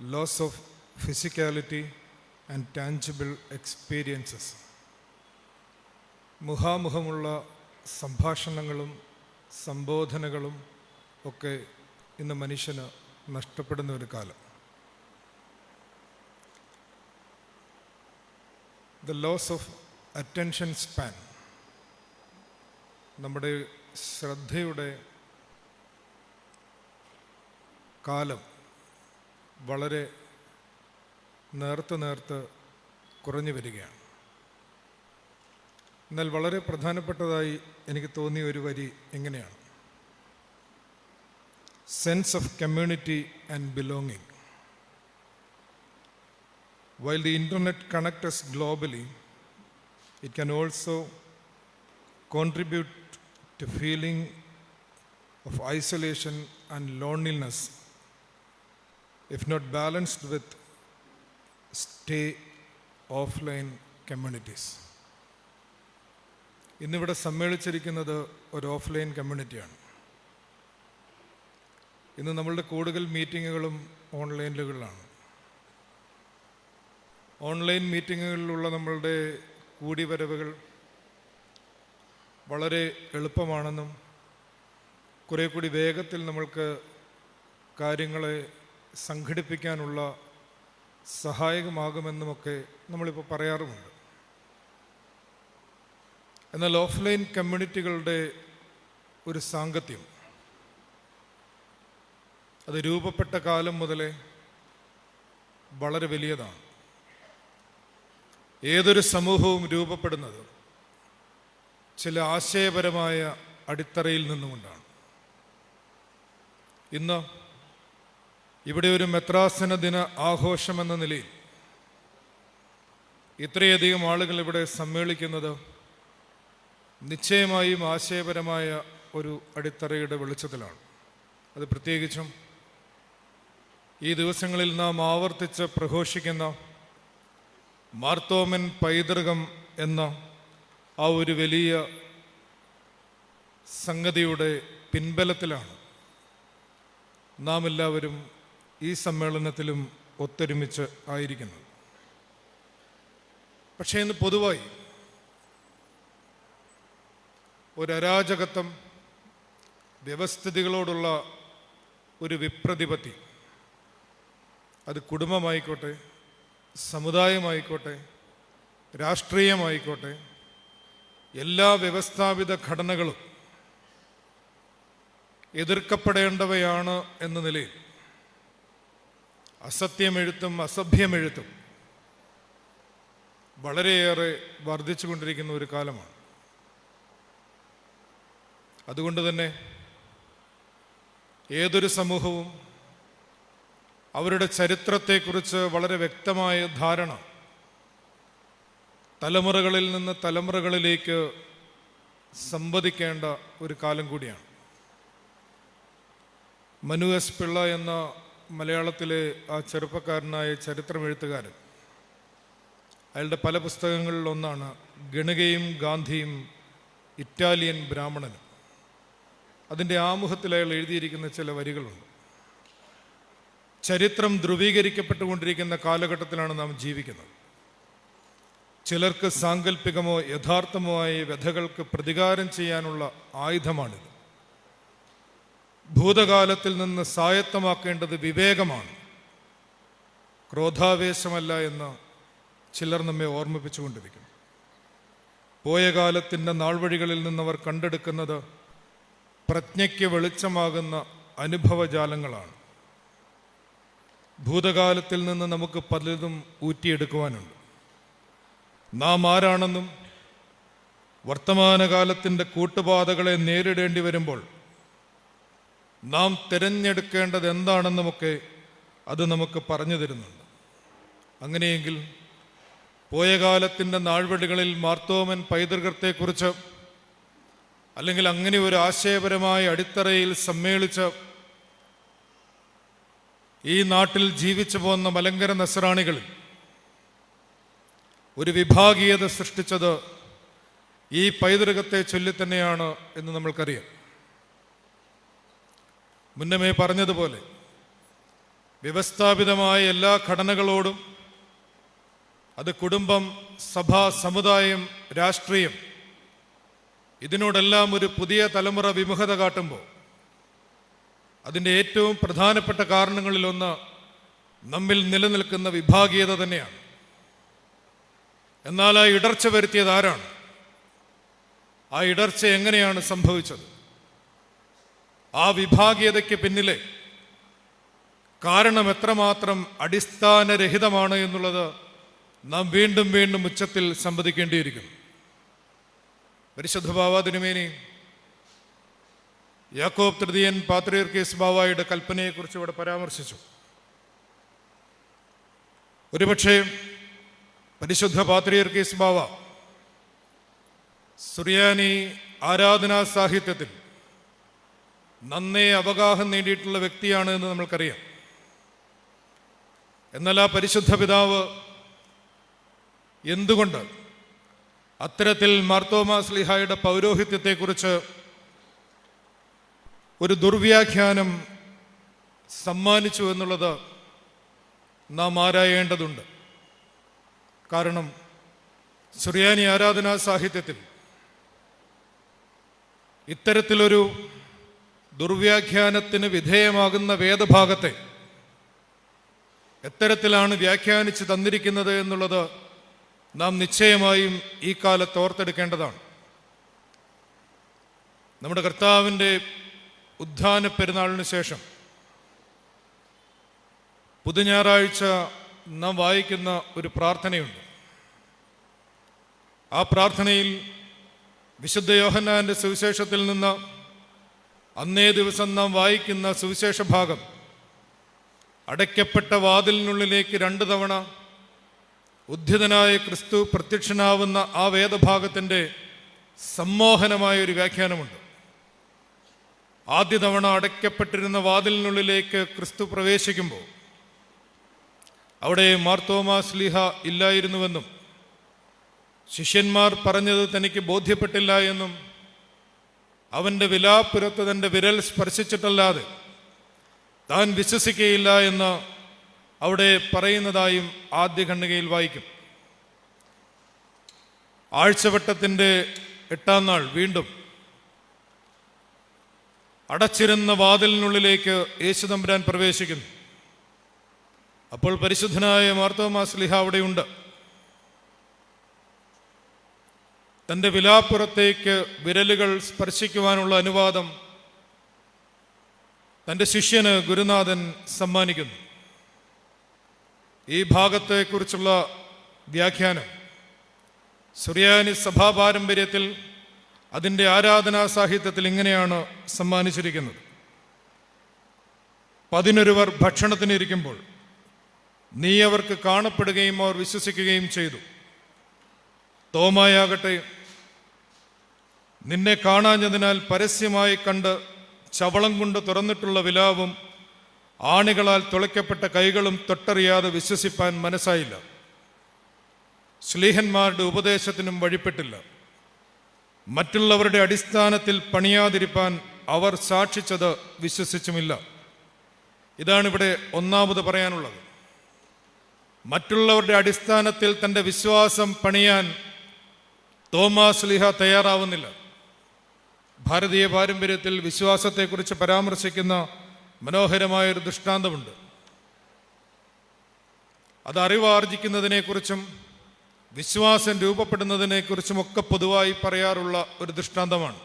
loss of physicality and tangible experiences. മുഖാമുഖമുള്ള സംഭാഷണങ്ങളും സംബോധനകളും ഒക്കെ ഇന്ന് മനുഷ്യന് നഷ്ടപ്പെടുന്ന ഒരു കാലം. The loss of attention span, നമ്മുടെ ശ്രദ്ധയുടെ കാലം വളരെ നേർത്ത് കുറഞ്ഞു വരികയാണ്. എന്നാൽ വളരെ പ്രധാനപ്പെട്ടതായി എനിക്ക് തോന്നിയ ഒരു വരി ഇങ്ങനെയാണ്: sense of community and belonging. While the internet connects us globally, it can also contribute to feeling of isolation and loneliness if not balanced with stay offline communities. ഇന്നിവിടെ സമ്മേളിച്ചിരിക്കുന്നത് ഒരു ഓഫ്ലൈൻ കമ്മ്യൂണിറ്റിയാണ്. ഇന്ന് നമ്മളുടെ കൂടുതൽ മീറ്റിങ്ങുകളും ഓൺലൈനിലുകളാണ്. ഓൺലൈൻ മീറ്റിങ്ങുകളിലുള്ള നമ്മളുടെ കൂടിവരവുകൾ വളരെ എളുപ്പമാണെന്നും കുറേ കൂടി വേഗത്തിൽ നമ്മൾക്ക് കാര്യങ്ങളെ സംഘടിപ്പിക്കാനുള്ള സഹായകമാകുമെന്നുമൊക്കെ നമ്മളിപ്പോൾ പറയാറുമുണ്ട്. എന്നാൽ ഓഫ്ലൈൻ കമ്മ്യൂണിറ്റികളുടെ ഒരു സാങ്കത്യം അത് രൂപപ്പെട്ട കാലം മുതലേ വളരെ വലിയതാണ്. ഏതൊരു സമൂഹവും രൂപപ്പെടുന്നത് ചില ആശയപരമായ അടിത്തറയിൽ നിന്നുകൊണ്ടാണ്. ഇന്ന് ഇവിടെ ഒരു മെത്രാസന ദിന ആഘോഷമെന്ന നിലയിൽ ഇത്രയധികം ആളുകൾ ഇവിടെ സമ്മേളിക്കുന്നത് നിശ്ചയമായും ആശയപരമായ ഒരു അടിത്തറയുടെ വെളിച്ചത്തിലാണ്. അത് പ്രത്യേകിച്ചും ഈ ദിവസങ്ങളിൽ നാം ആവർത്തിച്ച് പ്രഘോഷിക്കുന്ന മാർത്തോമൻ പൈതൃകം എന്ന ആ ഒരു വലിയ സംഗതിയുടെ പിൻബലത്തിലാണ് നാം എല്ലാവരും ഈ സമ്മേളനത്തിലും ഒത്തൊരുമിച്ച് ആയിരിക്കുന്നത്. പക്ഷേ ഇന്ന് പൊതുവായി ഒരരാജകത്വം, വ്യവസ്ഥിതികളോടുള്ള ഒരു വിപ്രതിപത്തി, അത് കുടുംബമായിക്കോട്ടെ, സമുദായമായിക്കോട്ടെ, രാഷ്ട്രീയമായിക്കോട്ടെ, എല്ലാ വ്യവസ്ഥാപിത ഘടനകളും എതിർക്കപ്പെടേണ്ടവയാണ് എന്ന നിലയിൽ അസത്യമെഴുത്തും അസഭ്യമെഴുത്തും വളരെയേറെ വർദ്ധിച്ചുകൊണ്ടിരിക്കുന്ന ഒരു കാലമാണ്. അതുകൊണ്ട് തന്നെ ഏതൊരു സമൂഹവും അവരുടെ ചരിത്രത്തെക്കുറിച്ച് വളരെ വ്യക്തമായ ധാരണ തലമുറകളിൽ നിന്ന് തലമുറകളിലേക്ക് സംവദിക്കേണ്ട ഒരു കാലം കൂടിയാണ്. മനു എസ് പിള്ള എന്ന മലയാളത്തിലെ ആ ചെറുപ്പക്കാരനായ ചരിത്രമെഴുത്തുകാരൻ, അയാളുടെ പല പുസ്തകങ്ങളിലൊന്നാണ് ഗണികയും ഗാന്ധിയും ഇറ്റാലിയൻ ബ്രാഹ്മണനും. അതിൻ്റെ ആമുഖത്തിൽ അയാൾ എഴുതിയിരിക്കുന്ന ചില വരികളുണ്ട്. ചരിത്രം ധ്രുവീകരിക്കപ്പെട്ടുകൊണ്ടിരിക്കുന്ന കാലഘട്ടത്തിലാണ് നാം ജീവിക്കുന്നത്. ചിലർക്ക് സാങ്കല്പികമോ യഥാർത്ഥമോ ആയ വ്യഥകൾക്ക് പ്രതികാരം ചെയ്യാനുള്ള ആയുധമാണിത്. ഭൂതകാലത്തിൽ നിന്ന് സ്വായത്തമാക്കേണ്ടത് വിവേകമാണ്, ക്രോധാവേശമല്ല എന്ന് ചിലർ നമ്മെ ഓർമ്മിപ്പിച്ചുകൊണ്ടിരിക്കുന്നു. പോയ കാലത്തിൻ്റെ നാൾവഴികളിൽ നിന്നവർ കണ്ടെടുക്കുന്നത് പ്രജ്ഞയ്ക്ക് വെളിച്ചമാകുന്ന അനുഭവജാലങ്ങളാണ്. ഭൂതകാലത്തിൽ നിന്ന് നമുക്ക് പലതും ഊറ്റിയെടുക്കുവാനുണ്ട്. നാം ആരാണെന്നും വർത്തമാനകാലത്തിൻ്റെ കൂട്ടുപാതകളെ നേരിടേണ്ടി വരുമ്പോൾ നാം തിരഞ്ഞെടുക്കേണ്ടത് എന്താണെന്നുമൊക്കെ അത് നമുക്ക് പറഞ്ഞു തരുന്നുണ്ട്. അങ്ങനെയെങ്കിൽ പോയ കാലത്തിൻ്റെ നാൾവഴികളിൽ മാർത്തോമൻ പൈതൃകത്തെക്കുറിച്ച്, അല്ലെങ്കിൽ അങ്ങനെ ഒരു ആശയപരമായ അടിത്തറയിൽ സമ്മേളിച്ച് ഈ നാട്ടിൽ ജീവിച്ചു പോകുന്ന മലങ്കര നസ്രാണികളിൽ ഒരു വിഭാഗീയത സൃഷ്ടിച്ചത് ഈ പൈതൃകത്തെ ചൊല്ലിത്തന്നെയാണ് എന്ന് നമ്മൾക്കറിയാം. മുന്നമേ പറഞ്ഞതുപോലെ വ്യവസ്ഥാപിതമായ എല്ലാ ഘടനകളോടും, അത് കുടുംബം, സഭ, സമുദായം, രാഷ്ട്രീയം, ഇതിനോടെല്ലാം ഒരു പുതിയ തലമുറ വിമുഖത കാട്ടുമ്പോൾ അതിൻ്റെ ഏറ്റവും പ്രധാനപ്പെട്ട കാരണങ്ങളിലൊന്ന് നമ്മിൽ നിലനിൽക്കുന്ന വിഭാഗീയത തന്നെയാണ്. എന്നാൽ ആ ഇടർച്ച വരുത്തിയത് ആരാണ്? ആ ഇടർച്ച എങ്ങനെയാണ് സംഭവിച്ചത്? ആ വിഭാഗീയതയ്ക്ക് പിന്നിലെ കാരണം എത്രമാത്രം അടിസ്ഥാനരഹിതമാണ് എന്നുള്ളത് നാം വീണ്ടും വീണ്ടും ഉച്ചത്തിൽ സംവദിക്കേണ്ടിയിരിക്കുന്നു. പരിശുദ്ധ ബാവ തിരുമേനി യാക്കോബ് തൃതീയൻ പാത്രിയർക്കീസ് ബാവായുടെ കൽപ്പനയെക്കുറിച്ച് ഇവിടെ പരാമർശിച്ചു. ഒരുപക്ഷെ പരിശുദ്ധ പാത്രിയർക്കീസ് ബാവ സുറിയാനി ആരാധനാ സാഹിത്യത്തിൽ നന്നേ അവഗാഹം നേടിയിട്ടുള്ള വ്യക്തിയാണ് എന്ന് നമ്മൾക്കറിയാം. എന്നാൽ ആ പരിശുദ്ധ പിതാവ് എന്തുകൊണ്ട് അത്തരത്തിൽ മാർത്തോമാ ശ്ലീഹായുടെ പൗരോഹിത്യത്തെക്കുറിച്ച് ഒരു ദുർവ്യാഖ്യാനം സമ്മാനിച്ചു എന്നുള്ളത് നാം ആരായേണ്ടതുണ്ട്. കാരണം സുറിയാനി ആരാധനാ സാഹിത്യത്തിൽ ഇത്തരത്തിലൊരു ദുർവ്യാഖ്യാനത്തിന് വിധേയമാകുന്ന വേദഭാഗത്തെ എത്തരത്തിലാണ് വ്യാഖ്യാനിച്ച് തന്നിരിക്കുന്നത് എന്നുള്ളത് നാം നിശ്ചയമായും ഈ കാലത്ത് ഓർത്തെടുക്കേണ്ടതാണ്. നമ്മുടെ കർത്താവിൻ്റെ ഉദ്ധാന പെരുന്നാളിന് ശേഷം പുതുഞായറാഴ്ച നാം വായിക്കുന്ന ഒരു പ്രാർത്ഥനയുണ്ട്. ആ പ്രാർത്ഥനയിൽ വിശുദ്ധ യോഹന്നാന്റെ സുവിശേഷത്തിൽ നിന്ന് അന്നേ ദിവസം നാം വായിക്കുന്ന സുവിശേഷ ഭാഗം അടയ്ക്കപ്പെട്ട വാതിലിനുള്ളിലേക്ക് 2 തവണ ഉദ്ധിതനായ ക്രിസ്തു പ്രത്യക്ഷനാവുന്ന ആ വേദഭാഗത്തിൻ്റെ സമ്മോഹനമായ ഒരു വ്യാഖ്യാനമുണ്ട്. ആദ്യ തവണ അടയ്ക്കപ്പെട്ടിരുന്ന വാതിലിനുള്ളിലേക്ക് ക്രിസ്തു പ്രവേശിക്കുമ്പോൾ അവിടെ മാർത്തോമാ ശ്ലീഹ ഇല്ലായിരുന്നുവെന്നും ശിഷ്യന്മാർ പറഞ്ഞത് തനിക്ക് ബോധ്യപ്പെട്ടില്ല എന്നും അവൻ്റെ വിലാപ്പുരത്ത് തൻ്റെ വിരൽ സ്പർശിച്ചിട്ടല്ലാതെ താൻ വിശ്വസിക്കുകയില്ല എന്ന് അവിടെ പറയുന്നതായും ആദ്യ ഖണ്ഡികയിൽ വായിക്കും. ആഴ്ചവട്ടത്തിൻ്റെ 8-ാം നാൾ വീണ്ടും അടച്ചിരുന്ന വാതിലിനുള്ളിലേക്ക് യേശുതമ്പുരാൻ പ്രവേശിക്കുന്നു. അപ്പോൾ പരിശുദ്ധനായ മാർത്തോമാ ശ്ലീഹ അവിടെയുണ്ട്. തൻ്റെ വിലാപ്പുറത്തേക്ക് വിരലുകൾ സ്പർശിക്കുവാനുള്ള അനുവാദം തൻ്റെ ശിഷ്യന് ഗുരുനാഥൻ സമ്മാനിക്കുന്നു. ഈ ഭാഗത്തെക്കുറിച്ചുള്ള വ്യാഖ്യാനം സുറിയാനി സഭാ പാരമ്പര്യത്തിൽ അതിൻ്റെ ആരാധനാ സാഹിത്യത്തിൽ ഇങ്ങനെയാണ് സമ്മാനിച്ചിരിക്കുന്നത്. 11 ഭക്ഷണത്തിനിരിക്കുമ്പോൾ നീ അവർക്ക് കാണപ്പെടുകയും അവർ വിശ്വസിക്കുകയും ചെയ്തു. തോമായാകട്ടെ നിന്നെ കാണാഞ്ഞതിനാൽ പരസ്യമായി കണ്ട് ചവളം കൊണ്ട് തുറന്നിട്ടുള്ള വിലാവും ആണികളാൽ തുളയ്ക്കപ്പെട്ട കൈകളും തൊട്ടറിയാതെ വിശ്വസിപ്പാൻ മനസ്സായില്ല. ശ്ലീഹന്മാരുടെ ഉപദേശത്തിനും വഴിപ്പെട്ടില്ല. മറ്റുള്ളവരുടെ അടിസ്ഥാനത്തിൽ പണിയാതിരിപ്പാൻ അവർ സാക്ഷിച്ചത് വിശ്വസിച്ചുമില്ല. ഇതാണിവിടെ ഒന്നാമത് പറയാനുള്ളത്. മറ്റുള്ളവരുടെ അടിസ്ഥാനത്തിൽ തൻ്റെ വിശ്വാസം പണിയാൻ തോമാ ശ്ലീഹ തയ്യാറാവുന്നില്ല. ഭാരതീയ പാരമ്പര്യത്തിൽ വിശ്വാസത്തെക്കുറിച്ച് പരാമർശിക്കുന്ന മനോഹരമായൊരു ദൃഷ്ടാന്തമുണ്ട്. അത് അറിവാർജിക്കുന്നതിനെക്കുറിച്ചും വിശ്വാസം രൂപപ്പെടുന്നതിനെക്കുറിച്ചുമൊക്കെ പൊതുവായി പറയാറുള്ള ഒരു ദൃഷ്ടാന്തമാണ്.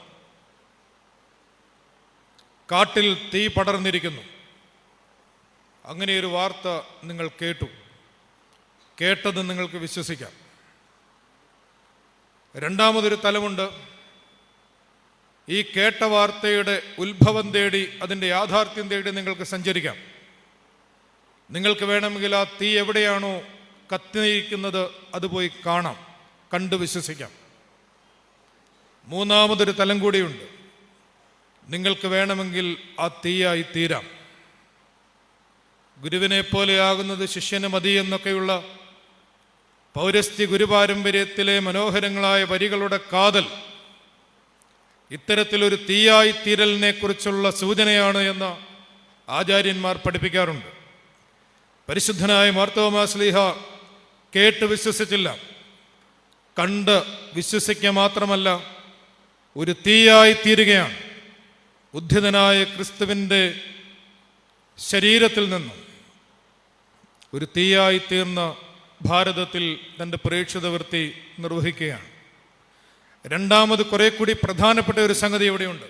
കാട്ടിൽ തീ പടർന്നിരിക്കുന്നു. അങ്ങനെയൊരു വാർത്ത നിങ്ങൾ കേട്ടത് നിങ്ങൾക്ക് വിശ്വസിക്കാം. രണ്ടാമതൊരു തലമുണ്ട്. ഈ കേട്ട വാർത്തയുടെ ഉത്ഭവം തേടി, അതിൻ്റെ യാഥാർത്ഥ്യം തേടി നിങ്ങൾക്ക് സഞ്ചരിക്കാം. നിങ്ങൾക്ക് വേണമെങ്കിൽ ആ തീ എവിടെയാണോ കത്തിയിരിക്കുന്നത് അത് പോയി കാണാം, കണ്ടു വിശ്വസിക്കാം. മൂന്നാമതൊരു തലം കൂടിയുണ്ട്. നിങ്ങൾക്ക് വേണമെങ്കിൽ ആ തീയായി തീരാം. ഗുരുവിനെ പോലെയാകുന്നത് ശിഷ്യന് മതി എന്നൊക്കെയുള്ള പൗരസ്ത്യ ഗുരുപാരമ്പര്യത്തിലെ മനോഹരങ്ങളായ വരികളുടെ കാതൽ ഇത്തരത്തിലൊരു തീയായി തീരലിനെ കുറിച്ചുള്ള സൂചനയാണ് എന്ന് ആചാര്യന്മാർ പഠിപ്പിക്കാറുണ്ട്. പരിശുദ്ധനായ മാർത്തോമാ ശ്ലീഹ കേട്ട് വിശ്വസിച്ചില്ല, കണ്ട് വിശ്വസിക്കുക മാത്രമല്ല, ഒരു തീയായി തീരുകയാണ്. ഉദ്ധിതനായ ക്രിസ്തുവിൻ്റെ ശരീരത്തിൽ നിന്നും ഒരു തീയായി തീർന്ന ഭാരതത്തിൽ തൻ്റെ പ്രേക്ഷിത വൃത്തി നിർവഹിക്കുകയാണ്. രണ്ടാമത് കുറെ കൂടി പ്രധാനപ്പെട്ട ഒരു സംഗതി ഇവിടെയുണ്ട്.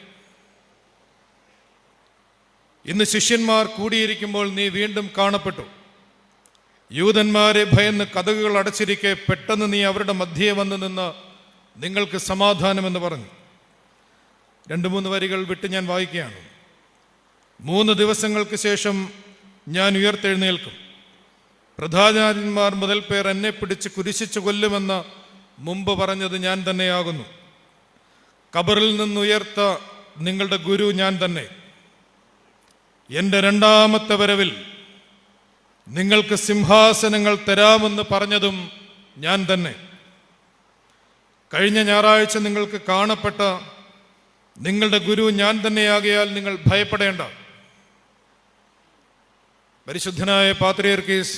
ഇന്ന് ശിഷ്യന്മാർ കൂടിയിരിക്കുമ്പോൾ നീ വീണ്ടും കാണപ്പെട്ടു. യൂതന്മാരെ ഭയന്ന് കതകുകൾ അടച്ചിരിക്കെ പെട്ടെന്ന് നീ അവരുടെ മധ്യേ വന്ന് നിന്ന് നിങ്ങൾക്ക് സമാധാനമെന്ന് പറഞ്ഞു. 2-3 വരികൾ വിട്ട് ഞാൻ വായിക്കുകയാണ്. 3 ദിവസങ്ങൾക്ക് ശേഷം ഞാൻ ഉയർത്തെഴുന്നേൽക്കും. പ്രധാനാചാര്യന്മാർ മുതൽ പേർ എന്നെ പിടിച്ച് കുരിശിച്ചു കൊല്ലുമെന്ന് മുമ്പ് പറഞ്ഞത് ഞാൻ തന്നെയാകുന്നു. ഖബറിൽ നിന്നുയർത്ത നിങ്ങളുടെ ഗുരു ഞാൻ തന്നെ. എൻ്റെ 2ാമത്തെ വരവിൽ നിങ്ങൾക്ക് സിംഹാസനങ്ങൾ തരാമെന്ന് പറഞ്ഞതും ഞാൻ തന്നെ. കഴിഞ്ഞ ഞായറാഴ്ച നിങ്ങൾക്ക് കാണപ്പെട്ട നിങ്ങളുടെ ഗുരു ഞാൻ തന്നെയാകിയാൽ നിങ്ങൾ ഭയപ്പെടേണ്ട. പരിശുദ്ധനായ പാത്രിയർക്കീസ്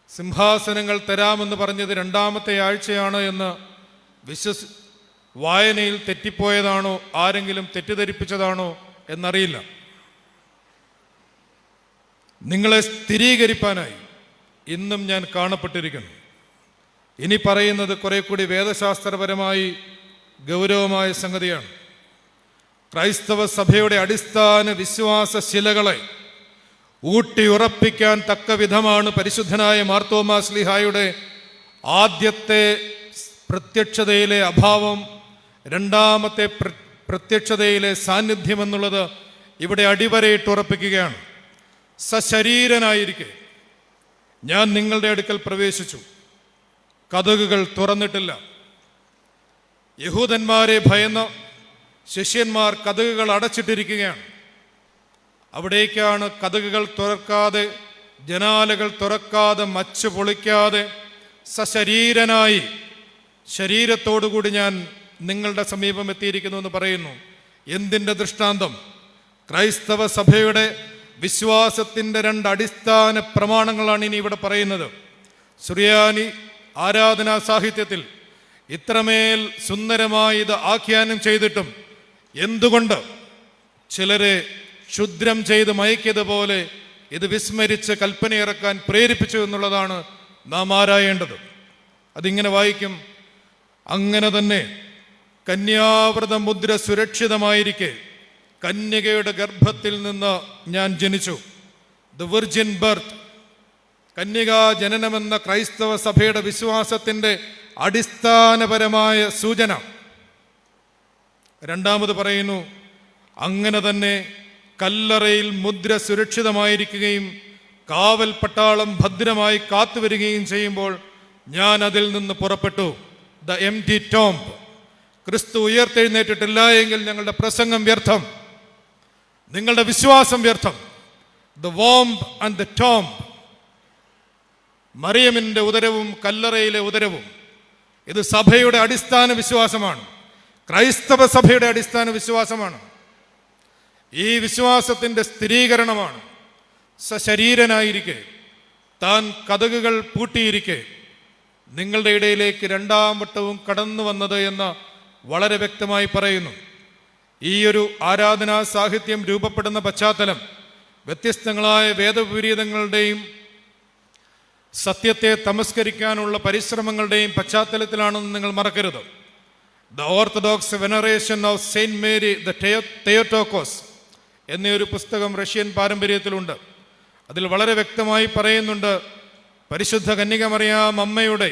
സിംഹാസനങ്ങൾ തരാമെന്ന് പറഞ്ഞത് 2ാമത്തെ ആഴ്ചയാണ് എന്ന് വായനയിൽ തെറ്റിപ്പോയതാണോ, ആരെങ്കിലും തെറ്റിദ്ധരിപ്പിച്ചതാണോ എന്നറിയില്ല. നിങ്ങളെ സ്ഥിരീകരിപ്പാനായി ഇന്നും ഞാൻ കാണപ്പെട്ടിരിക്കുന്നു. ഇനി പറയുന്നത് കുറെ കൂടി വേദശാസ്ത്രപരമായി ഗൗരവമായ സംഗതിയാണ്. ക്രൈസ്തവ സഭയുടെ അടിസ്ഥാന വിശ്വാസ ശിലകളെ ഊട്ടിയുറപ്പിക്കാൻ തക്ക വിധമാണ് പരിശുദ്ധനായ മാർത്തോമാ ശ്ലീഹായുടെ ആദ്യത്തെ പ്രത്യക്ഷതയിലെ അഭാവം, 2ാമത്തെ പ്രത്യക്ഷതയിലെ സാന്നിധ്യം എന്നുള്ളത് ഇവിടെ അടിവരയിട്ടുറപ്പിക്കുകയാണ്. സശരീരനായിരിക്കെ ഞാൻ നിങ്ങളുടെ അടുക്കൽ പ്രവേശിച്ചു, കതകുകൾ തുറന്നിട്ടില്ല. യഹൂദന്മാരെ ഭയന്ന് ശിഷ്യന്മാർ കതകുകൾ അടച്ചിട്ടിരിക്കുകയാണ്. അവിടേക്കാണ് കതകുകൾ തുറക്കാതെ, ജനാലകൾ തുറക്കാതെ, മച്ച് പൊളിക്കാതെ സശരീരനായി ശരീരത്തോടുകൂടി ഞാൻ നിങ്ങളുടെ സമീപം എത്തിയിരിക്കുന്നു എന്ന് പറയുന്നു. എന്തിൻ്റെ ദൃഷ്ടാന്തം? ക്രൈസ്തവ സഭയുടെ വിശ്വാസത്തിൻ്റെ 2 അടിസ്ഥാന പ്രമാണങ്ങളാണ് ഇനി ഇവിടെ പറയുന്നത്. സുറിയാനി ആരാധനാ സാഹിത്യത്തിൽ ഇത്രമേൽ സുന്ദരമായി ഇത് ആഖ്യാനം ചെയ്തിട്ടും എന്തുകൊണ്ട് ചിലരെ ക്ഷുദ്രം ചെയ്ത് മയക്കിയതുപോലെ ഇത് വിസ്മരിച്ച് കൽപ്പനയിറക്കാൻ പ്രേരിപ്പിച്ചു എന്നുള്ളതാണ് നാം ആരായേണ്ടത്. അതിങ്ങനെ വായിക്കും: അങ്ങനെ തന്നെ കന്യാവ്രത മുദ്ര സുരക്ഷിതമായിരിക്കെ കന്യകയുടെ ഗർഭത്തിൽ നിന്ന് ഞാൻ ജനിച്ചു. ദ വിർജിൻ ബർത്ത്, കന്യകാ ജനനമെന്ന ക്രൈസ്തവ സഭയുടെ വിശ്വാസത്തിൻ്റെ അടിസ്ഥാനപരമായ സൂചന. 2ാമത് പറയുന്നു, അങ്ങനെ തന്നെ കല്ലറയിൽ മുദ്ര സുരക്ഷിതമായിരിക്കുകയും കാവൽ പട്ടാളം ഭദ്രമായി കാത്തുവരികയും ചെയ്യുമ്പോൾ ഞാൻ അതിൽ നിന്ന് പുറപ്പെട്ടു. The empty tomb. ക്രിസ്തു ഉയർത്തെഴുന്നേറ്റിട്ടില്ല എങ്കിൽ ഞങ്ങളുടെ പ്രസംഗം വ്യർത്ഥം, നിങ്ങളുടെ വിശ്വാസം വ്യർത്ഥം. The womb and the tomb, മറിയമിൻ്റെ ഉദരവും കല്ലറയിലെ ഉദരവും, ഇത് സഭയുടെ അടിസ്ഥാന വിശ്വാസമാണ്, ക്രൈസ്തവ സഭയുടെ അടിസ്ഥാന വിശ്വാസമാണ്. ഈ വിശ്വാസത്തിൻ്റെ സ്ഥിരീകരണമാണ് സശരീരനായിരിക്കെ, താൻ കതകുകൾ പൂട്ടിയിരിക്കെ നിങ്ങളുടെ ഇടയിലേക്ക് 2ാം വട്ടവും കടന്നു വന്നത് എന്ന് വളരെ വ്യക്തമായി പറയുന്നു. ഈ ഒരു ആരാധനാ സാഹിത്യം രൂപപ്പെടുന്ന പശ്ചാത്തലം വ്യത്യസ്തങ്ങളായ വേദവിപരീതങ്ങളുടെയും സത്യത്തെ തമസ്കരിക്കാനുള്ള പരിശ്രമങ്ങളുടെയും പശ്ചാത്തലത്തിലാണെന്ന് നിങ്ങൾ മറക്കരുത്. The Orthodox veneration of Saint Mary the Theotokos എന്നൊരു പുസ്തകം റഷ്യൻ പാരമ്പര്യത്തിലുണ്ട്. അതിൽ വളരെ വ്യക്തമായി പറയുന്നുണ്ട്, പരിശുദ്ധ കന്യകമറിയാം അമ്മയുടെ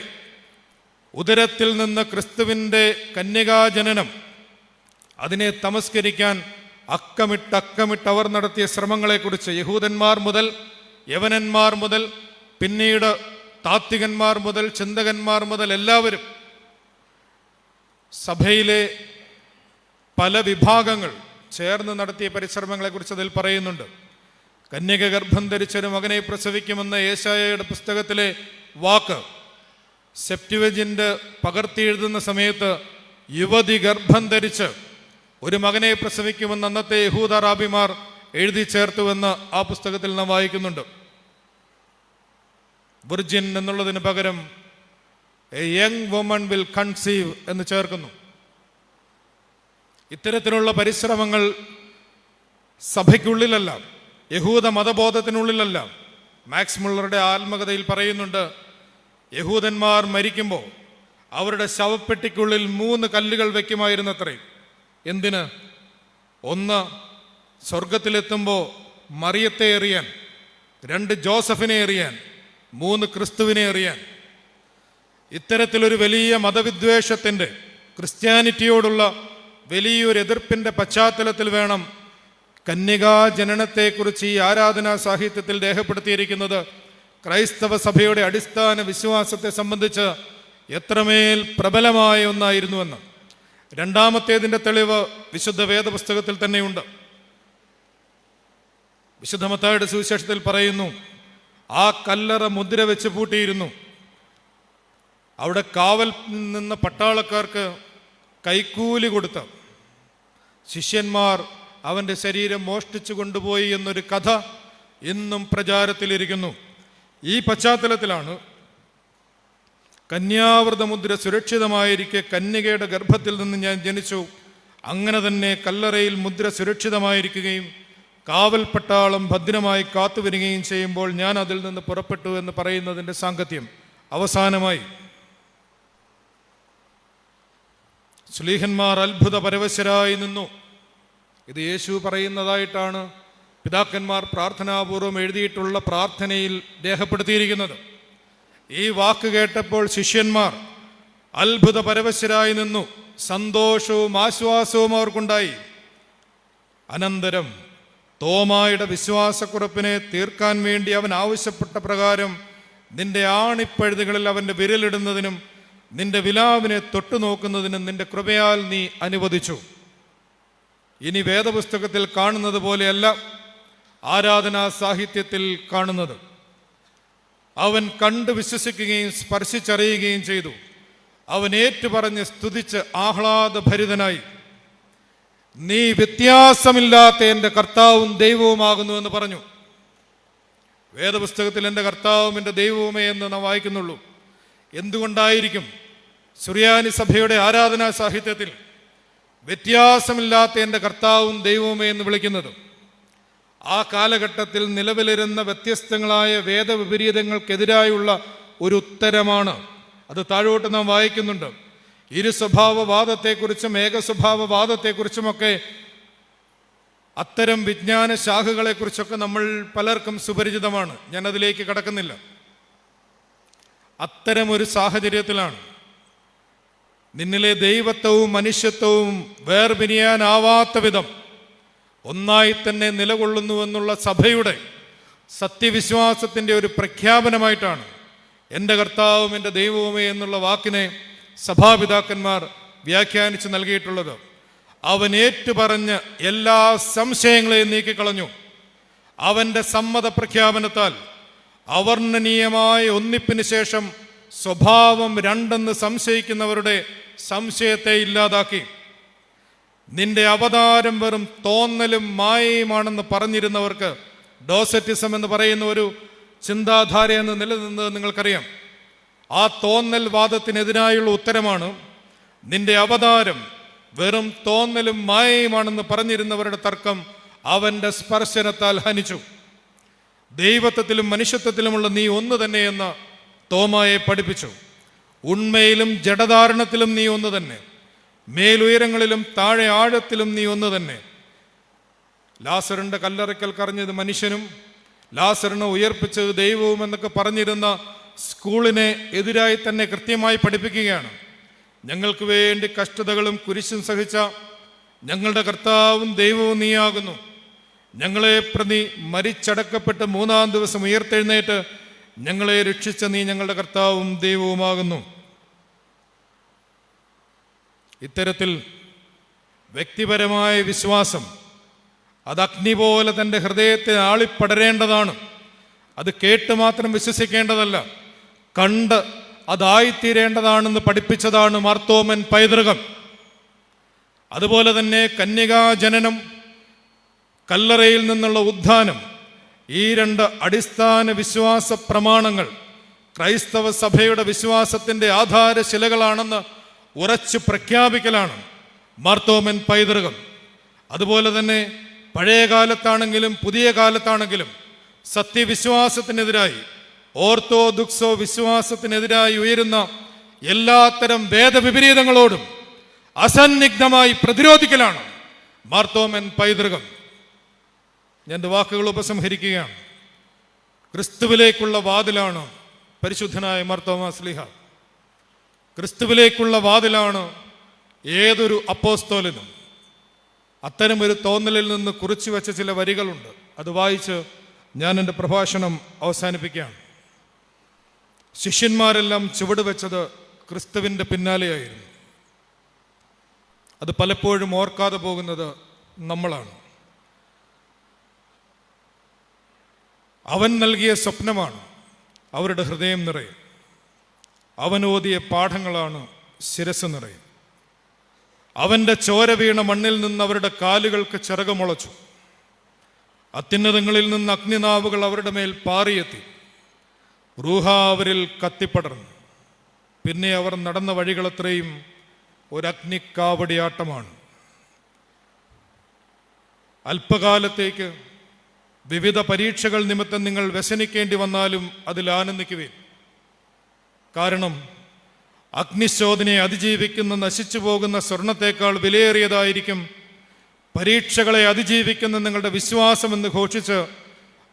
ഉദരത്തിൽ നിന്ന് ക്രിസ്തുവിൻ്റെ കന്യകാജനനം, അതിനെ തമസ്കരിക്കാൻ അക്കമിട്ട് അവർ നടത്തിയ ശ്രമങ്ങളെക്കുറിച്ച് യഹൂദന്മാർ മുതൽ യവനന്മാർ മുതൽ പിന്നീട് താത്വികന്മാർ മുതൽ ചിന്തകന്മാർ മുതൽ എല്ലാവരും, സഭയിലെ പല വിഭാഗങ്ങൾ ചേർന്ന് നടത്തിയ പരിശ്രമങ്ങളെക്കുറിച്ച് അതിൽ പറയുന്നുണ്ട്. കന്യക ഗർഭം ധരിച്ചൊരു മകനെ പ്രസവിക്കുമെന്ന യേശായയുടെ പുസ്തകത്തിലെ വാക്ക് സെപ്റ്റുവജിൻ്റ് പകർത്തി എഴുതുന്ന സമയത്ത് യുവതി ഗർഭം ധരിച്ച് ഒരു മകനെ പ്രസവിക്കുമെന്ന് അന്നത്തെ യഹൂദ റാബിമാർ എഴുതി ചേർത്തുവെന്ന് ആ പുസ്തകത്തിൽ നാം വായിക്കുന്നുണ്ട്. വിർജിൻ എന്നുള്ളതിന് പകരം A young woman will conceive എന്ന് ചേർക്കുന്നു. ഇത്തരത്തിലുള്ള പരിശ്രമങ്ങൾ സഭയ്ക്കുള്ളിലല്ല, യഹൂദ മതബോധത്തിനുള്ളിലല്ല. മാക്സ് മുള്ളറുടെ ആത്മകഥയിൽ പറയുന്നുണ്ട്, യഹൂദന്മാർ മരിക്കുമ്പോൾ അവരുടെ ശവപ്പെട്ടിക്കുള്ളിൽ 3 കല്ലുകൾ വയ്ക്കുമായിരുന്നത്രേ. എന്തിന്? 1 സ്വർഗത്തിലെത്തുമ്പോൾ മറിയത്തെ എറിയാൻ, 2 ജോസഫിനെ എറിയാൻ, 3 ക്രിസ്തുവിനെ എറിയാൻ. ഇത്തരത്തിലൊരു വലിയ മതവിദ്വേഷത്തിൻ്റെ, ക്രിസ്ത്യാനിറ്റിയോടുള്ള വലിയൊരു എതിർപ്പിൻ്റെ പശ്ചാത്തലത്തിൽ വേണം കന്യകാ ജനനത്തെക്കുറിച്ച് ഈ ആരാധനാ സാഹിത്യത്തിൽ രേഖപ്പെടുത്തിയിരിക്കുന്നത് ക്രൈസ്തവ സഭയുടെ അടിസ്ഥാന വിശ്വാസത്തെ സംബന്ധിച്ച് എത്രമേൽ പ്രബലമായ ഒന്നായിരുന്നുവെന്ന്. രണ്ടാമത്തേതിൻ്റെ തെളിവ് വിശുദ്ധ വേദപുസ്തകത്തിൽ തന്നെയുണ്ട്. വിശുദ്ധ മത്തായിയുടെ സുവിശേഷത്തിൽ പറയുന്നു, ആ കല്ലറ മുദ്ര വെച്ച് പൂട്ടിയിരുന്നു. അവിടെ കാവൽ നിന്ന പട്ടാളക്കാർക്ക് കൈക്കൂലി കൊടുത്ത ശിഷ്യന്മാർ അവൻ്റെ ശരീരം മോഷ്ടിച്ചു കൊണ്ടുപോയി എന്നൊരു കഥ ഇന്നും പ്രചാരത്തിലിരിക്കുന്നു. ഈ പശ്ചാത്തലത്തിലാണ് കന്യാവൃത മുദ്ര സുരക്ഷിതമായിരിക്കെ കന്യകയുടെ ഗർഭത്തിൽ നിന്ന് ഞാൻ ജനിച്ചു, അങ്ങനെ തന്നെ കല്ലറയിൽ മുദ്ര സുരക്ഷിതമായിരിക്കുകയും കാവൽ പട്ടാളം ഭദ്രമായി കാത്തുവരികയും ചെയ്യുമ്പോൾ ഞാൻ അതിൽ നിന്ന് പുറപ്പെട്ടു എന്ന് പറയുന്നതിൻ്റെ സാങ്കത്യം. അവസാനമായി ശ്ലീഹന്മാർ അത്ഭുത പരവശരായി നിന്നു. ഇത് യേശു പറയുന്നതായിട്ടാണ് പിതാക്കന്മാർ പ്രാർത്ഥനാപൂർവം എഴുതിയിട്ടുള്ള പ്രാർത്ഥനയിൽ രേഖപ്പെടുത്തിയിരിക്കുന്നത്. ഈ വാക്ക് കേട്ടപ്പോൾ ശിഷ്യന്മാർ അത്ഭുത പരവശരായി നിന്നു. സന്തോഷവും ആശ്വാസവും അവർക്കുണ്ടായി. അനന്തരം തോമായുടെ വിശ്വാസക്കുറപ്പിനെ തീർക്കാൻ വേണ്ടി അവൻ ആവശ്യപ്പെട്ട പ്രകാരം നിന്റെ ആണിപ്പഴുതുകളിൽ അവൻ്റെ വിരലിടുന്നതിനും നിന്റെ വിലാവിനെ തൊട്ടു നോക്കുന്നതിനും നിന്റെ കൃപയാൽ നീ അനുവദിച്ചു. ഇനി വേദപുസ്തകത്തിൽ കാണുന്നത് പോലെയല്ല ആരാധനാ സാഹിത്യത്തിൽ കാണുന്നത്. അവൻ കണ്ടു വിശ്വസിക്കുകയും സ്പർശിച്ചറിയുകയും ചെയ്തു. അവൻ ഏറ്റുപറഞ്ഞ് സ്തുതിച്ച് ആഹ്ലാദഭരിതനായി, നീ വ്യത്യാസമില്ലാത്ത എൻ്റെ കർത്താവും ദൈവവുമാകുന്നു എന്ന് പറഞ്ഞു. വേദപുസ്തകത്തിൽ എൻ്റെ കർത്താവും എൻ്റെ ദൈവവുമേ എന്ന് നാം വായിക്കുന്നുള്ളൂ. എന്തുകൊണ്ടായിരിക്കും സുറിയാനി സഭയുടെ ആരാധനാ സാഹിത്യത്തിൽ വ്യത്യാസമില്ലാത്ത എൻ്റെ കർത്താവും ദൈവവുമേ എന്ന് വിളിക്കുന്നത്? ആ കാലഘട്ടത്തിൽ നിലവിലിരുന്ന വ്യത്യസ്തങ്ങളായ വേദവിപരീതങ്ങൾക്കെതിരായുള്ള ഒരു ഉത്തരമാണ്. അത് താഴോട്ട് നാം വായിക്കുന്നുണ്ട്. ഇരുസ്വഭാവവാദത്തെക്കുറിച്ചും ഏകസ്വഭാവവാദത്തെക്കുറിച്ചുമൊക്കെ അത്തരം വിജ്ഞാന ശാഖകളെക്കുറിച്ചൊക്കെ നമ്മൾ പലർക്കും സുപരിചിതമാണ്. ഞാനതിലേക്ക് കടക്കുന്നില്ല. അത്തരമൊരു സാഹചര്യത്തിലാണ് നിന്നിലെ ദൈവത്വവും മനുഷ്യത്വവും വേർപിരിയാനാവാത്ത വിധം ഒന്നായി തന്നെ നിലകൊള്ളുന്നുവെന്നുള്ള സഭയുടെ സത്യവിശ്വാസത്തിൻ്റെ ഒരു പ്രഖ്യാപനമായിട്ടാണ് എൻ്റെ കർത്താവും എൻ്റെ ദൈവവുമേ എന്നുള്ള വാക്കിനെ സഭാപിതാക്കന്മാർ വ്യാഖ്യാനിച്ച് നൽകിയിട്ടുള്ളത്. അവൻ ഏറ്റുപറഞ്ഞ് എല്ലാ സംശയങ്ങളെയും നീക്കിക്കളഞ്ഞു. അവൻ്റെ സമ്മത പ്രഖ്യാപനത്താൽ അവർണ്ണനീയമായ ഒന്നിപ്പിന് ശേഷം സ്വഭാവം രണ്ടെന്ന് സംശയിക്കുന്നവരുടെ സംശയത്തെ ഇല്ലാതാക്കി. നിന്റെ അവതാരം വെറും തോന്നലും മായയുമാണെന്ന് പറഞ്ഞിരുന്നവർക്ക് ഡോസറ്റിസം എന്ന് പറയുന്ന ഒരു ചിന്താധാരയെന്ന് നിലനിന്നത് നിങ്ങൾക്കറിയാം. ആ തോന്നൽ വാദത്തിനെതിരായുള്ള ഉത്തരമാണ് നിന്റെ അവതാരം വെറും തോന്നലും മായയുമാണെന്ന് പറഞ്ഞിരുന്നവരുടെ തർക്കം അവൻ്റെ സ്പർശനത്താൽ ഹനിച്ചു. ദൈവത്വത്തിലും മനുഷ്യത്വത്തിലുമുള്ള നീ ഒന്ന് തന്നെയെന്ന് തോമായെ പഠിപ്പിച്ചു. ഉണ്മയിലും ജഡധാരണത്തിലും നീ ഒന്ന് തന്നെ, മേലുയരങ്ങളിലും താഴെ ആഴത്തിലും നീ ഒന്ന് തന്നെ. ലാസറിൻ്റെ കല്ലറയ്ക്കൽ കരഞ്ഞത് മനുഷ്യനും ലാസറിനെ ഉയർപ്പിച്ചത് ദൈവവും എന്നൊക്കെ പറഞ്ഞിരുന്ന സ്കൂളിനെ എതിരായി തന്നെ കൃത്യമായി പഠിപ്പിക്കുകയാണ്. ഞങ്ങൾക്ക് വേണ്ടി കഷ്ടതകളും കുരിശും സഹിച്ച ഞങ്ങളുടെ കർത്താവും ദൈവവും നീയാകുന്നു. ഞങ്ങളെ പ്രതി മരിച്ചടക്കപ്പെട്ട് 3-ാം ദിവസം ഉയർത്തെഴുന്നേറ്റ് ഞങ്ങളെ രക്ഷിച്ച നീ ഞങ്ങളുടെ കർത്താവും ദൈവവുമാകുന്നു. ഇത്തരത്തിൽ വ്യക്തിപരമായ വിശ്വാസം അത് അഗ്നി പോലെ തൻ്റെ ഹൃദയത്തെ ആളിപ്പടരേണ്ടതാണ്. അത് കേട്ട് മാത്രം വിശ്വസിക്കേണ്ടതല്ല, കണ്ട് അതായിത്തീരേണ്ടതാണെന്ന് പഠിപ്പിച്ചതാണ് മാർത്തോമൻ പൈതൃകം. അതുപോലെ തന്നെ കന്യകാ ജനനം, കല്ലറയിൽ നിന്നുള്ള ഉത്ഥാനം, ഈ 2 അടിസ്ഥാന വിശ്വാസ പ്രമാണങ്ങൾ ക്രൈസ്തവ സഭയുടെ വിശ്വാസത്തിൻ്റെ ആധാരശിലകളാണെന്ന് ഉറച്ചു പ്രഖ്യാപിക്കലാണ് മാർത്തോമൻ പൈതൃകം. അതുപോലെ തന്നെ പഴയ കാലത്താണെങ്കിലും പുതിയ കാലത്താണെങ്കിലും സത്യവിശ്വാസത്തിനെതിരായി, ഓർത്തോദുക്സോ വിശ്വാസത്തിനെതിരായി ഉയരുന്ന എല്ലാത്തരം വേദവിപരീതങ്ങളോടും അസന്നിഗ്ധമായി പ്രതിരോധിക്കലാണ് മാർത്തോമൻ പൈതൃകം. ഞാൻ എൻ്റെ വാക്കുകൾ ഉപസംഹരിക്കുകയാണ്. ക്രിസ്തുവിലേക്കുള്ള വാതിലാണ് പരിശുദ്ധനായ മാർത്തോമാ ശ്ലീഹ. ക്രിസ്തുവിലേക്കുള്ള വാതിലാണ് ഏതൊരു അപ്പോസ്തോലനും. അത്തരമൊരു തോന്നലിൽ നിന്ന് കുറിച്ചു വെച്ച ചില വരികളുണ്ട്. അത് വായിച്ച് ഞാൻ എൻ്റെ പ്രഭാഷണം അവസാനിപ്പിക്കുകയാണ്. ശിഷ്യന്മാരെല്ലാം ചുവട് വെച്ചത് ക്രിസ്തുവിൻ്റെ പിന്നാലെയായിരുന്നു. അത് പലപ്പോഴും ഓർക്കാതെ പോകുന്നത് നമ്മളാണ്. അവൻ നൽകിയ സ്വപ്നമാണ് അവരുടെ ഹൃദയം നിറയും. അവൻ ഓതിയ പാഠങ്ങളാണ് ശിരസ് നിറയും. അവൻ്റെ ചോര വീണ മണ്ണിൽ നിന്ന് അവരുടെ കാലുകൾക്ക് ചിറകുമുളച്ചു. അത്യുന്നതങ്ങളിൽ നിന്ന് അഗ്നിനാവുകൾ അവരുടെ മേൽ പാറിയെത്തി. റൂഹ അവരിൽ കത്തിപ്പടർന്നു. പിന്നെ അവർ നടന്ന വഴികളത്രയും ഒരഗ്നിക്കാവടിയാട്ടമാണ്. അല്പകാലത്തേക്ക് വിവിധ പരീക്ഷകൾ നിമിത്തം നിങ്ങൾ വ്യസനിക്കേണ്ടി വന്നാലും അതിൽ ആനന്ദിക്കുവേൻ. കാരണം അഗ്നിശോധനയെ അതിജീവിക്കുന്ന നശിച്ചു പോകുന്ന സ്വർണത്തേക്കാൾ വിലയേറിയതായിരിക്കും പരീക്ഷകളെ അതിജീവിക്കുന്ന നിങ്ങളുടെ വിശ്വാസമെന്ന് ഘോഷിച്ച്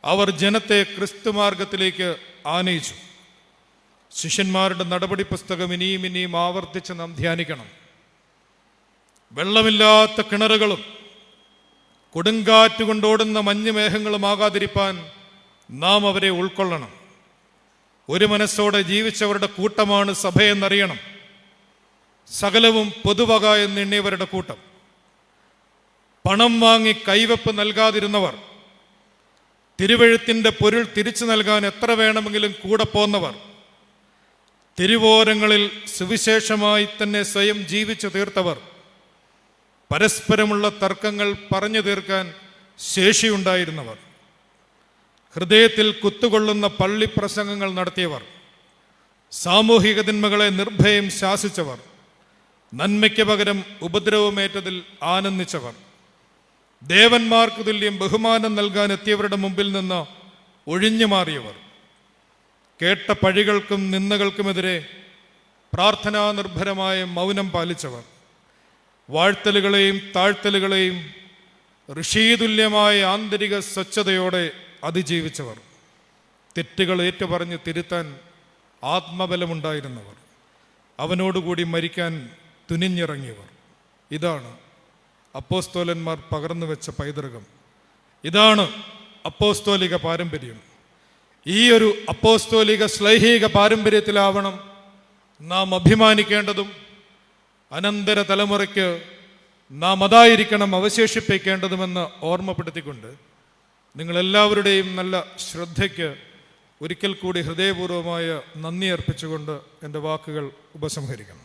അവർ ജനത്തെ ക്രിസ്തുമാർഗത്തിലേക്ക് ആനയിച്ചു. ശിഷ്യന്മാരുടെ നടപടി പുസ്തകം ഇനിയും ഇനിയും ആവർത്തിച്ച് നാം ധ്യാനിക്കണം. വെള്ളമില്ലാത്ത കിണറുകളും കൊടുങ്കാറ്റ് കൊണ്ടോടുന്ന മഞ്ഞുമേഘങ്ങളുമാകാതിരിപ്പാൻ നാം അവരെ ഉൾക്കൊള്ളണം. ഒരു മനസ്സോടെ ജീവിച്ചവരുടെ കൂട്ടമാണ് സഭയെന്നറിയണം. സകലവും പൊതുവക എന്നെണ്ണിയവരുടെ കൂട്ടം. പണം വാങ്ങി കൈവപ്പ് നൽകാതിരുന്നവർ, തിരുവെഴുത്തിൻ്റെ പൊരുൾ തിരിച്ചു നൽകാൻ എത്ര വേണമെങ്കിലും കൂടെ പോന്നവർ, തിരുവോരങ്ങളിൽ സുവിശേഷമായി തന്നെ സ്വയം ജീവിച്ചു തീർത്തവർ, പരസ്പരമുള്ള തർക്കങ്ങൾ പറഞ്ഞു തീർക്കാൻ ശേഷിയുണ്ടായിരുന്നവർ, ഹൃദയത്തിൽ കുത്തുകൊള്ളുന്ന പള്ളിപ്രസംഗങ്ങൾ നടത്തിയവർ, സാമൂഹിക തിന്മകളെ നിർഭയം ശാസിച്ചവർ, നന്മയ്ക്ക് പകരം ഉപദ്രവമേറ്റതിൽ ആനന്ദിച്ചവർ, ദേവന്മാർക്ക് തുല്യം ബഹുമാനം നൽകാൻ എത്തിയവരുടെ മുമ്പിൽ നിന്ന് ഒഴിഞ്ഞു മാറിയവർ, കേട്ട പഴികൾക്കും നിന്ദകൾക്കുമെതിരെ പ്രാർത്ഥനാ നിർഭരമായ മൗനം പാലിച്ചവർ, വാഴ്ത്തലുകളെയും താഴ്ത്തലുകളെയും ഋഷീതുല്യമായ ആന്തരിക സ്വച്ഛതയോടെ അതിജീവിച്ചവർ, തെറ്റുകൾ ഏറ്റുപറഞ്ഞ് തിരുത്താൻ ആത്മബലമുണ്ടായിരുന്നവർ, അവനോടുകൂടി മരിക്കാൻ തുനിഞ്ഞിറങ്ങിയവർ. ഇതാണ് അപ്പോസ്തോലന്മാർ പകർന്നു വെച്ച പൈതൃകം. ഇതാണ് അപ്പോസ്തോലിക പാരമ്പര്യം. ഈ ഒരു അപ്പോസ്തോലിക ശ്ലൈഹിക പാരമ്പര്യത്തിലാവണം നാം അഭിമാനിക്കേണ്ടതും അനന്തര തലമുറയ്ക്ക് നാം അതായിരിക്കണം അവശേഷിപ്പിക്കേണ്ടതുമെന്ന് ഓർമ്മപ്പെടുത്തിക്കൊണ്ട് നിങ്ങളെല്ലാവരുടെയും നല്ല ശ്രദ്ധയ്ക്ക് ഒരിക്കൽ കൂടി ഹൃദയപൂർവമായ നന്ദി അർപ്പിച്ചുകൊണ്ട് എൻ്റെ വാക്കുകൾ ഉപസംഹരിക്കണം.